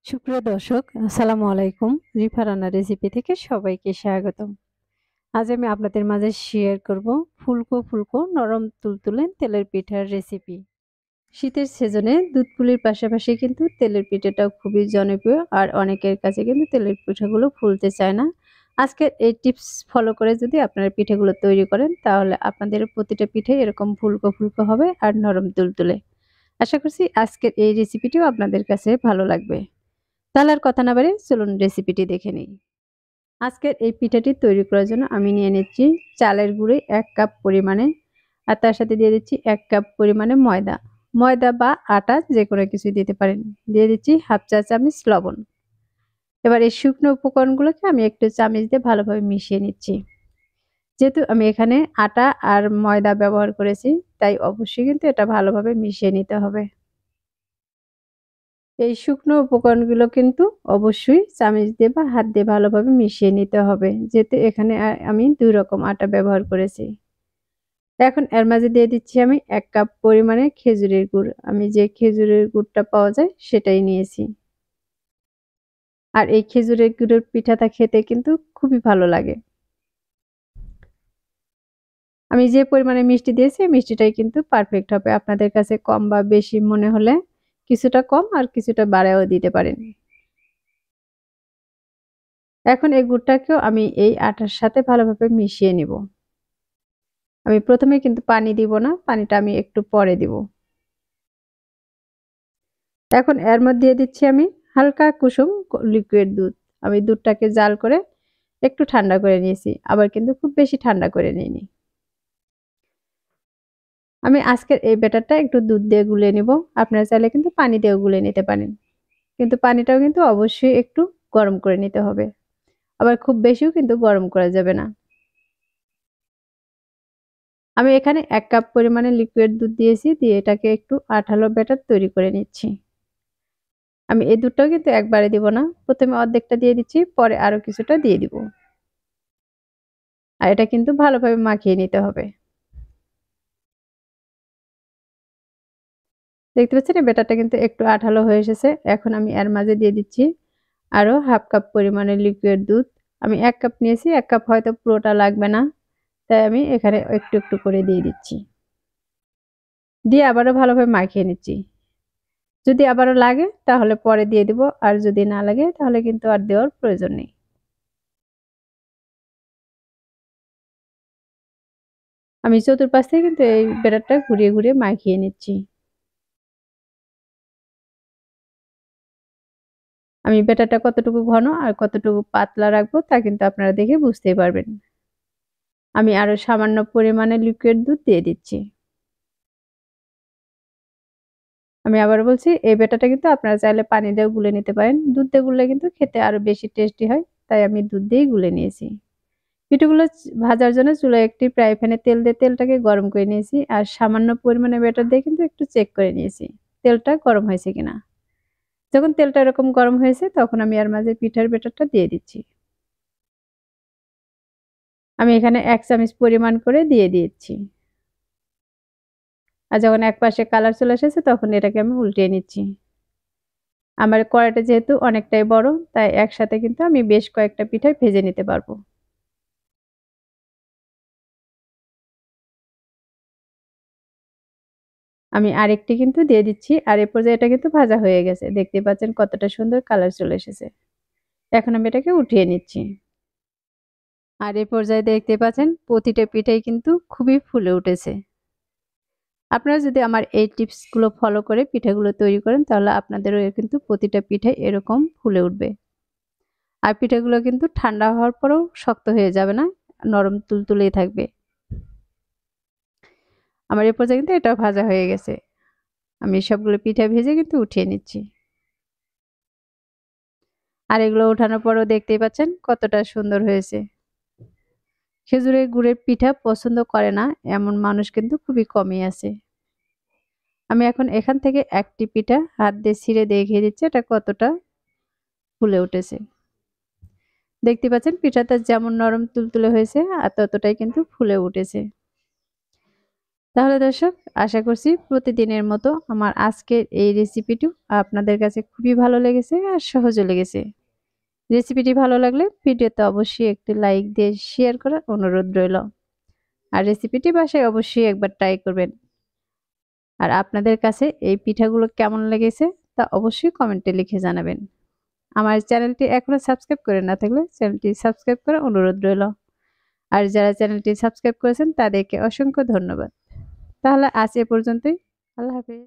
সুপ্রিয় দর্শক, আসসালামু আলাইকুম। রিফা রান্নার রেসিপি থেকে সবাইকে স্বাগতম। আজ আমি আপনাদের মাঝে শেয়ার করব ফুলকো ফুলকো নরম তুলতুলে তেলের পিঠার রেসিপি। শীতের সিজনে দুধ পুলির পাশাপাশি কিন্তু তেলের পিঠাটাও খুবই জনপ্রিয়, আর অনেকের কাছে কিন্তু তেলের পিঠাগুলো ফুলতে চায় না। আজকের এই টিপস ফলো করে যদি আপনারা পিঠাগুলো তৈরি করেন, তাহলে আপনাদের প্রতিটা পিঠাই এরকম ফুলকো ফুলকো হবে আর নরম তুলতুলে। আশা করছি আজকের এই রেসিপিটিও আপনাদের কাছে ভালো লাগবে। তাহলে আর কথা না বাড়িয়ে চলুন রেসিপিটি দেখে নিই। আজকের এই পিঠাটি তৈরি করার জন্য আমি নিয়ে নিচ্ছি চালের গুঁড়ি ১ কাপ পরিমাণে, আর তার সাথে দিয়ে দিচ্ছি ১ কাপ পরিমাণে ময়দা। ময়দা বা আটা যেকোনো কিছুই দিতে পারেন। দিয়ে দিচ্ছি ১/২ চা চামচ লবণ। এবার এই শুকনো উপকরণগুলোকে আমি একটু চামচ দিয়ে ভালোভাবে মিশিয়ে নিচ্ছি। যেহেতু আমি এখানে আটা আর ময়দা ব্যবহার করেছি, তাই অবশ্যই কিন্তু এটা ভালোভাবে মিশিয়ে নিতে হবে। এই শুকনো উপকরণগুলো কিন্তু অবশ্যই চামচ দিয়ে বা হাত দিয়ে ভালোভাবে মিশিয়ে নিতে হবে, যেহেতু এখানে আমি ২ রকম আটা ব্যবহার করেছি। এখন এর মাঝে দিয়ে দিচ্ছি আমি ১ কাপ পরিমাণে খেজুরের গুড়। আমি যে খেজুরের গুড়টা পাওয়া যায় সেটাই নিয়েছি। আর এই খেজুরের গুড়ের পিঠাটা খেতে কিন্তু খুবই ভালো লাগে। আমি যে পরিমাণে মিষ্টি দিয়েছি মিষ্টিটাই কিন্তু পারফেক্ট হবে। আপনাদের কাছে কম বা বেশি মনে হলে কিছুটা কম আর কিছুটা বাড়ায়ও দিতে পারেন। এখন এই গুড়টাকেও আমি এই আটার সাথে ভালোভাবে মিশিয়ে নিব। আমি ১ম এ কিন্তু পানি দিব না, পানিটা আমি একটু পরে দিব। এখন এর মধ্যে দিয়ে দিচ্ছি আমি হালকা কুসুম লিকুইড দুধ। আমি দুধটাকে জাল করে একটু ঠান্ডা করে নিয়েছি। আবার কিন্তু খুব বেশি ঠান্ডা করে নিইনি। আমি আজকের এই ব্যাটারটা একটু দুধ দিয়ে গুলিয়ে নিব। আপনারা চাইলে কিন্তু পানি দিয়েও গুলিয়ে নিতে পারেন। কিন্তু পানিটাও কিন্তু অবশ্যই একটু গরম করে নিতে হবে। আবার খুব বেশিও কিন্তু গরম করা যাবে না। আমি এখানে ১ কাপ পরিমাণে লিকুইড দুধ দিয়েছি, দিয়ে এটাকে একটু আঠালো ব্যাটার তৈরি করে নিচ্ছি। আমি এই দুধটাও কিন্তু একবারে দিব না। ১ম এ অর্ধেকটা দিয়ে দিচ্ছি, পরে আরো কিছুটা দিয়ে দিব। আর এটা কিন্তু ভালোভাবে মাখিয়ে নিতে হবে। দেখতে পাচ্ছেন এই ব্যাটারটা কিন্তু একটু আঠালো হয়ে এসেছে। এখন আমি এর মাঝে দিয়ে দিচ্ছি আরো ১/২ কাপ পরিমাণে লিকুইড দুধ। আমি ১ কাপ নিয়েছি, ১ কাপ হয়তো পুরোটা লাগবে না। তাই আমি এখানে একটু, একটু করে দিয়ে দিচ্ছি। দিয়ে আবারও ভালোভাবে মাখিয়ে নিচ্ছি। যদি আবারও লাগে তাহলে পরে দিয়ে দিব। আর যদি না লাগে তাহলে কিন্তু আর দেওয়ার প্রয়োজন নেই। আমি চতুর্পাশ থেকে কিন্তু এই ব্যাটারটা ঘুরিয়ে, ঘুরিয়ে মাখিয়ে নিচ্ছি। আমি ব্যাটারটা কতটুকু ঘন আর কতটুকু পাতলা রাখবো তা কিন্তু আপনারা দেখে বুঝতেই পারবেন। আমি আরো সামান্য পরিমাণে লিকুইড দুধ দিয়ে দিচ্ছি। আমি আবারও বলছি এই ব্যাটারটা কিন্তু আপনারা চাইলে পানি দিয়েও গুলে নিতে পারেন। দুধ দিয়ে গুললে কিন্তু খেতে আরো বেশি টেস্টি হয়। তাই আমি দুধ দিয়েই গুলে নিয়েছি। পিঠাগুলো ভাজার জন্য চুলায় একটি ফ্রাই প্যানে তেল দিয়ে তেলটাকে গরম করে নিয়েছি। আর সামান্য পরিমাণে ব্যাটার দিয়ে কিন্তু একটু চেক করে নিয়েছি তেলটা গরম হয়েছে কিনা। যখন তেলটা এরকম গরম হয়েছে তখন আমি এর মাঝে পিঠার ব্যাটারটা দিয়ে দিচ্ছি। আমি এখানে ১ চামচ পরিমাণ করে দিয়ে দিচ্ছি। আর যখন এক পাশে কালার চলে এসেছে তখন এটাকে আমি উল্টিয়ে নিচ্ছি। আমার কড়াইটা যেহেতু অনেকটাই বড়, তাই একসাথে কিন্তু আমি বেশ কয়েকটা পিঠা ভেজে নিতে পারবো। আমি আরেকটি কিন্তু দিয়ে দিচ্ছি। আর এ পর্যায়ে এটা কিন্তু ভাজা হয়ে গেছে। দেখতেই পাচ্ছেন কতটা সুন্দর কালার চলে এসেছে। এখন আমি এটাকে উঠিয়ে নিচ্ছি। আর এ পর্যায়ে দেখতে পাচ্ছেন প্রতিটা পিঠাই কিন্তু খুবই ফুলে উঠেছে। আপনারা যদি আমার এই টিপস গুলো ফলো করে পিঠাগুলো তৈরি করেন, তাহলে আপনাদেরও কিন্তু প্রতিটা পিঠাই এরকম ফুলে উঠবে। আর পিঠাগুলো কিন্তু ঠান্ডা হওয়ার পরেও শক্ত হয়ে যাবে না, নরম তুলতুলেই থাকবে। আমার এ পর্যায়ে কিন্তু এটাও ভাজা হয়ে গেছে। আমি সবগুলো পিঠা ভেজে কিন্তু উঠিয়ে নিচ্ছি। আর এগুলো ওঠানোর পরেও দেখতেই পাচ্ছেন কতটা সুন্দর হয়েছে। খেজুরের গুড়ের পিঠা পছন্দ করে না এমন মানুষ কিন্তু খুবই কমই আছে। আমি এখন এখান থেকে একটি পিঠা হাত দিয়ে ছিঁড়ে দেখিয়ে দিচ্ছি এটা কতটা ফুলে উঠেছে। দেখতে পাচ্ছেন পিঠাটা যেমন নরম তুলতুলে হয়েছে আর ততটাই কিন্তু ফুলে উঠেছে। তাহলে দর্শক, আশা করছি প্রতিদিনের মতো আমার আজকের এই রেসিপিটি আপনাদের কাছে খুবই ভালো লেগেছে আর সহজও লেগেছে। রেসিপিটি ভালো লাগলে ভিডিওতে অবশ্যই একটি লাইক দিয়ে শেয়ার করার অনুরোধ রইল। আর রেসিপিটি বাসায় অবশ্যই একবার ট্রাই করবেন। আর আপনাদের কাছে এই পিঠাগুলো কেমন লেগেছে তা অবশ্যই কমেন্টে লিখে জানাবেন। আমার চ্যানেলটি এখনো সাবস্ক্রাইব করে না থাকলে চ্যানেলটি সাবস্ক্রাইব করার অনুরোধ রইল। আর যারা চ্যানেলটি সাবস্ক্রাইব করেছেন তাদেরকে অসংখ্য ধন্যবাদ। তাহলে আজ এ পর্যন্তই। আল্লাহ হাফেজ।